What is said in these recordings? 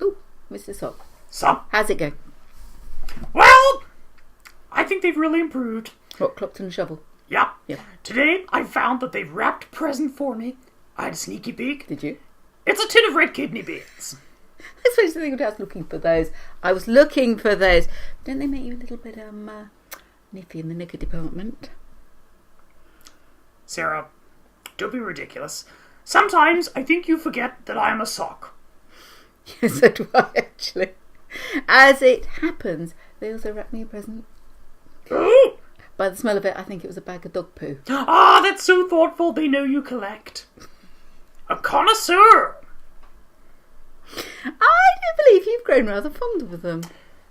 Oh, Mr. Sock. So, How's it go? well, I think they've really improved. What, Clockton and Shovel? Yeah. Yeah. Today, I found that they've wrapped a present for me. I had a sneaky peek. Did you? It's a tin of red kidney beans. I suppose I was looking for those. I was looking for those. Don't they make you a little bit nippy in the knicker department? Sarah, don't be ridiculous. Sometimes I think you forget that I'm a sock. Yes, so do I, actually. As it happens, they also wrapped me a present. Oh! By the smell of it, I think it was a bag of dog poo. Ah, that's so thoughtful. They know you collect. A connoisseur. I do believe you've grown rather fond of them.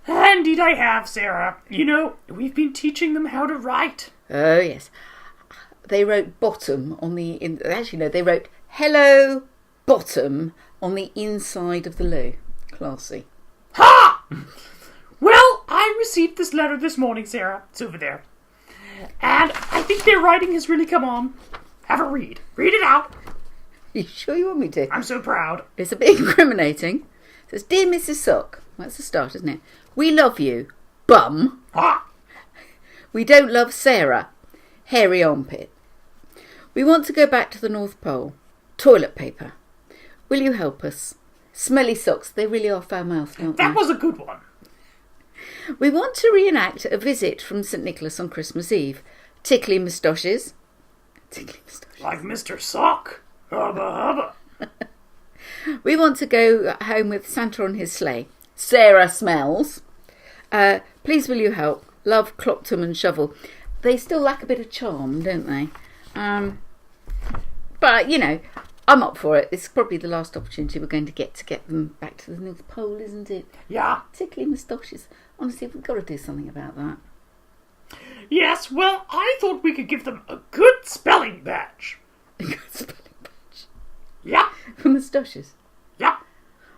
Indeed I have, Sarah. You know, we've been teaching them how to write. Oh, yes. They wrote bottom on the... Actually, no, they wrote hello bottom on the inside of the loo. Classy. Ha! Well, I received this letter this morning, Sarah. It's over there. And I think their writing has really come on. Have a read. Read it out. Are you sure you want me to? I'm so proud. It's a bit incriminating. It says, Dear Mrs. Sock. That's the start, isn't it? We love you, bum. Ha! We don't love Sarah, hairy armpit. We want to go back to the North Pole. Toilet paper. Will you help us? Smelly socks, they really are foul-mouthed, aren't they? That was a good one. We want to reenact a visit from St. Nicholas on Christmas Eve. Tickly moustaches. Tickly moustaches. Like Mr. Sock. Hubba hubba. We want to go home with Santa on his sleigh. Sarah smells. Please will you help? Love, Clockton and Shovel. They still lack a bit of charm, don't they? But, you know, I'm up for it. It's probably the last opportunity we're going to get them back to the North Pole, isn't it? Yeah. Tickly moustaches. Honestly, we've got to do something about that. Yes, well, I thought we could give them a good spelling badge. A good spelling badge. Yeah. For moustaches. Yeah.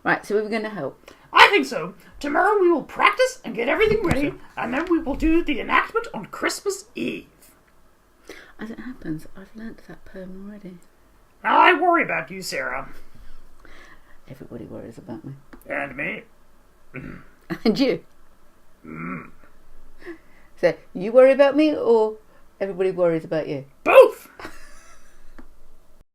Right, so we were going to help. I think so. Tomorrow we will practice and get everything ready, and then we will do the enactment on Christmas Eve. As it happens, I've learnt that poem already. Now I worry about you, Sarah. Everybody worries about me. And me. And you. So, you worry about me, or everybody worries about you? Both!